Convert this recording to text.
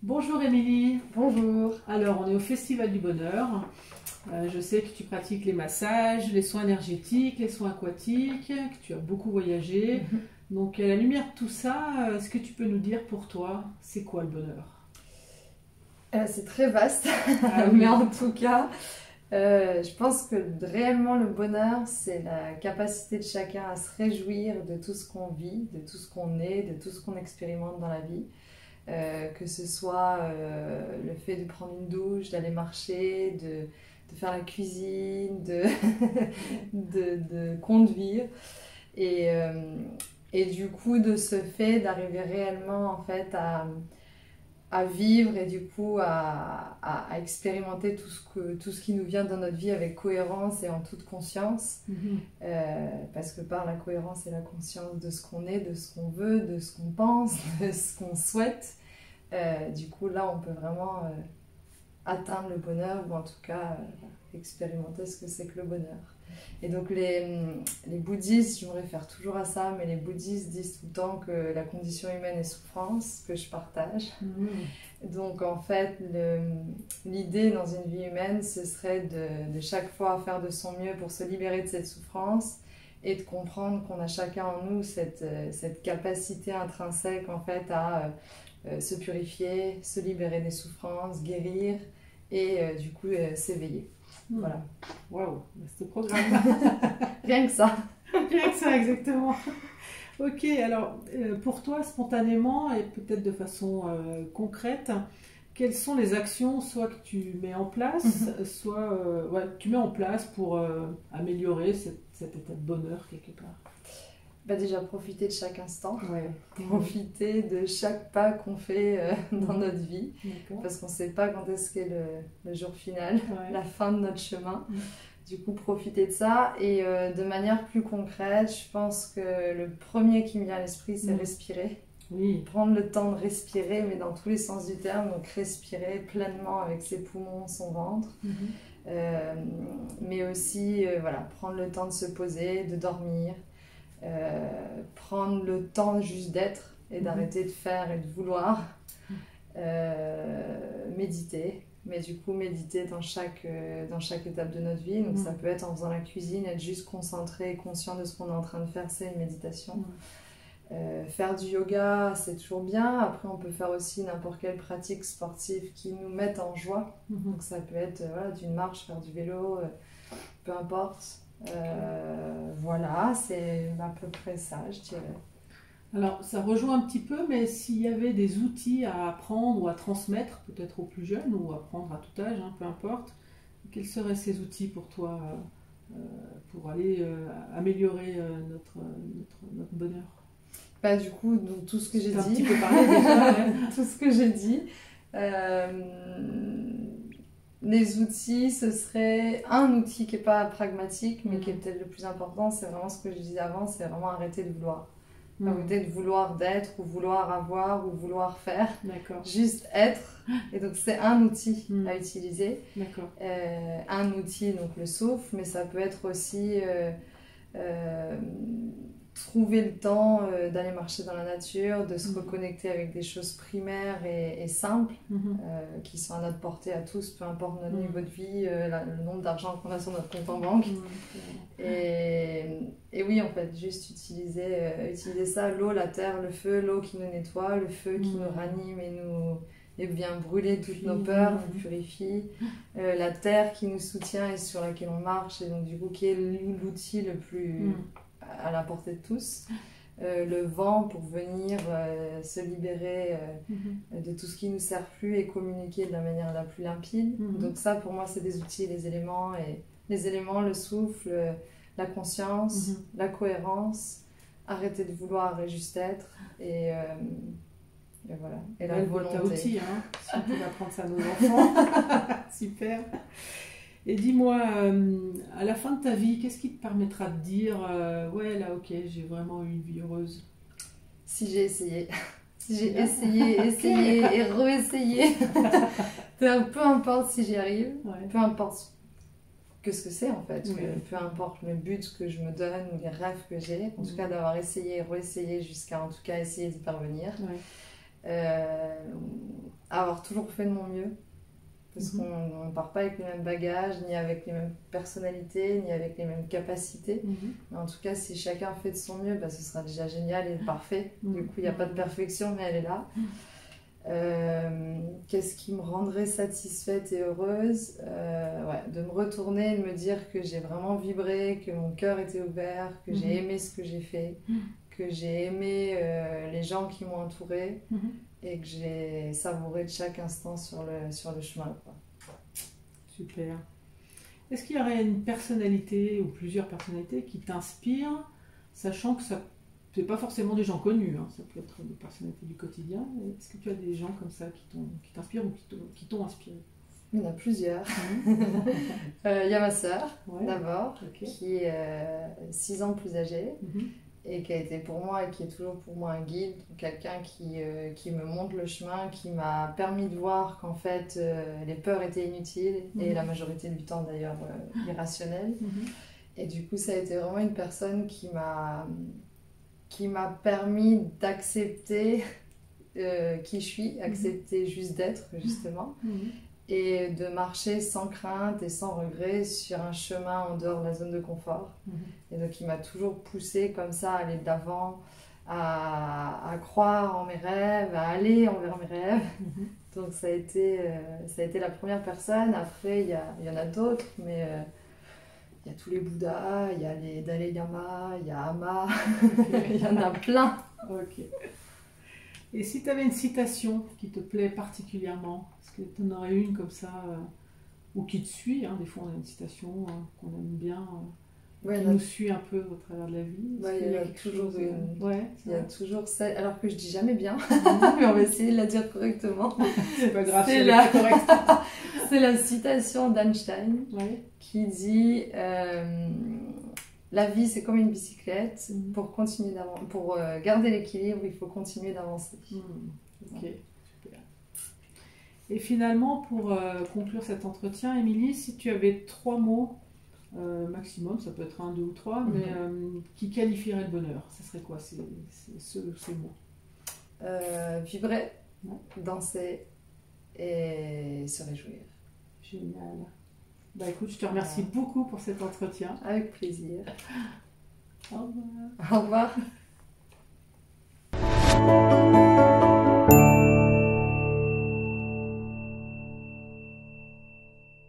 Bonjour Émilie. Bonjour. Alors on est au Festival du Bonheur. Je sais que tu pratiques les massages, les soins énergétiques, les soins aquatiques, que tu as beaucoup voyagé. Donc à la lumière de tout ça, est-ce que tu peux nous dire pour toi, c'est quoi le bonheur? C'est très vaste, Ah oui. mais en tout cas, je pense que réellement le bonheur, c'est la capacité de chacun à se réjouir de tout ce qu'on vit, de tout ce qu'on est, de tout ce qu'on expérimente dans la vie. Que ce soit le fait de prendre une douche, d'aller marcher, de faire la cuisine, de conduire. Et, euh, et du coup, de ce fait d'arriver réellement en fait à vivre et du coup à expérimenter tout ce qui nous vient dans notre vie avec cohérence et en toute conscience. Parce que par la cohérence et la conscience de ce qu'on est, de ce qu'on veut, de ce qu'on pense, de ce qu'on souhaite, du coup là on peut vraiment atteindre le bonheur ou en tout cas expérimenter ce que c'est que le bonheur. Et donc les bouddhistes, je me réfère toujours à ça, mais les bouddhistes disent tout le temps que la condition humaine est souffrance, que je partage. Donc en fait, l'idée dans une vie humaine, ce serait de chaque fois faire de son mieux pour se libérer de cette souffrance et de comprendre qu'on a chacun en nous cette capacité intrinsèque en fait à se purifier, se libérer des souffrances, guérir et du coup s'éveiller. Voilà. Waouh, c'est le programme. Rien que ça. Rien que ça, exactement. Ok, alors pour toi, spontanément et peut-être de façon concrète, quelles sont les actions soit que tu mets en place, soit tu mets en place pour améliorer cet état de bonheur quelque part? Bah déjà, profiter de chaque instant, Ouais. profiter de chaque pas qu'on fait dans notre vie, parce qu'on ne sait pas quand est-ce qu'est le jour final, la fin de notre chemin. Du coup, profiter de ça. Et de manière plus concrète, je pense que le premier qui me vient à l'esprit, c'est respirer. Oui. Prendre le temps de respirer, mais dans tous les sens du terme, donc respirer pleinement avec ses poumons, son ventre. Mais aussi, voilà, prendre le temps de se poser, de dormir. Prendre le temps juste d'être et d'arrêter de faire et de vouloir, méditer, mais du coup méditer dans chaque étape de notre vie, donc ça peut être en faisant la cuisine, être juste concentré et conscient de ce qu'on est en train de faire, c'est une méditation. Faire du yoga, c'est toujours bien. Après on peut faire aussi n'importe quelle pratique sportive qui nous mette en joie, donc ça peut être d'une marche, faire du vélo, peu importe. Voilà, c'est à peu près ça, je dirais. Alors, ça rejoint un petit peu, mais s'il y avait des outils à apprendre ou à transmettre, peut-être aux plus jeunes ou à apprendre à tout âge, peu importe, quels seraient ces outils pour toi pour aller améliorer notre bonheur? Bah, du coup, donc, tout ce que j'ai dit. Un petit peu parlé déjà, tout ce que j'ai dit. Les outils, ce serait un outil qui n'est pas pragmatique, mais qui est peut-être le plus important, c'est vraiment ce que je disais avant, c'est vraiment arrêter de vouloir. Arrêter de vouloir d'être, ou vouloir avoir, ou vouloir faire. Juste être. Et donc c'est un outil à utiliser. Un outil, donc le souffle, mais ça peut être aussi trouver le temps d'aller marcher dans la nature, de se reconnecter avec des choses primaires et simples qui sont à notre portée à tous, peu importe notre niveau de vie, le nombre d'argent qu'on a sur notre compte en banque. Et oui, en fait, juste utiliser ça, l'eau, la terre, le feu, l'eau qui nous nettoie, le feu qui nous ranime et vient brûler toutes nos peurs, nous purifie, la terre qui nous soutient et sur laquelle on marche, et donc du coup qui est l'outil le plus à la portée de tous, le vent pour venir se libérer de tout ce qui ne nous sert plus et communiquer de la manière la plus limpide. Donc ça pour moi c'est des outils, les éléments, le souffle, la conscience, la cohérence, arrêter de vouloir et juste être, et voilà, et la volonté. Outil, si on peut apprendre ça à nos enfants. Super. Et dis-moi, à la fin de ta vie, qu'est-ce qui te permettra de dire ouais, là, ok, j'ai vraiment eu une vie heureuse? Si j'ai essayé. Si j'ai essayé et réessayé. Peu importe si j'y arrive, peu importe que ce que c'est en fait, peu importe le but que je me donne ou les rêves que j'ai, en tout cas d'avoir essayé et réessayé jusqu'à en tout cas essayer d'y parvenir. avoir toujours fait de mon mieux. Parce qu'on ne part pas avec les mêmes bagages, ni avec les mêmes personnalités, ni avec les mêmes capacités. Mais en tout cas, si chacun fait de son mieux, bah, ce sera déjà génial et parfait. Du coup, il n'y a pas de perfection, mais elle est là. Qu'est-ce qui me rendrait satisfaite et heureuse? De me retourner et de me dire que j'ai vraiment vibré, que mon cœur était ouvert, que j'ai aimé ce que j'ai fait, que j'ai aimé les gens qui m'ont entourée. Et que j'ai savouré de chaque instant sur le chemin, quoi. Super. Est-ce qu'il y aurait une personnalité ou plusieurs personnalités qui t'inspirent, sachant que ça c'est pas forcément des gens connus, hein, ça peut être des personnalités du quotidien. Est-ce que tu as des gens comme ça qui t'inspirent ou qui t'ont inspiré? Il y en a plusieurs. Il y a ma sœur, d'abord, qui est 6 ans plus âgée. Et qui a été pour moi et qui est toujours pour moi un guide, quelqu'un qui me montre le chemin, qui m'a permis de voir qu'en fait les peurs étaient inutiles et la majorité du temps d'ailleurs irrationnelles. Et du coup ça a été vraiment une personne qui m'a permis d'accepter qui je suis, accepter juste d'être justement. Et de marcher sans crainte et sans regret sur un chemin en dehors de la zone de confort. Et donc il m'a toujours poussée comme ça à aller de l'avant, à croire en mes rêves, à aller envers mes rêves. Donc ça a été la première personne. Après il y en a d'autres, mais il y a tous les Bouddhas, il y a les Dalai Lama, il y a Ama, il y en a plein. Ok. Et si tu avais une citation qui te plaît particulièrement, est-ce que tu en aurais une comme ça, ou qui te suit, hein, des fois on a une citation qu'on aime bien, qui nous suit un peu au travers de la vie. Il y a toujours une. Il y a toujours celle, alors que je dis jamais bien, Mhm. mais on va essayer de la dire correctement. C'est pas grave, C'est c'est la... correct. C'est la citation d'Einstein qui dit la vie c'est comme une bicyclette, pour garder l'équilibre, il faut continuer d'avancer. Ok, super. Et finalement, pour conclure cet entretien, Émilie, si tu avais 3 mots maximum, ça peut être 1, 2 ou 3, mais qui qualifieraient le bonheur, ce serait quoi ces mots? Vibrer, danser et se réjouir. Génial. Bah écoute, je te remercie beaucoup pour cet entretien. Avec plaisir. Au revoir. Au revoir.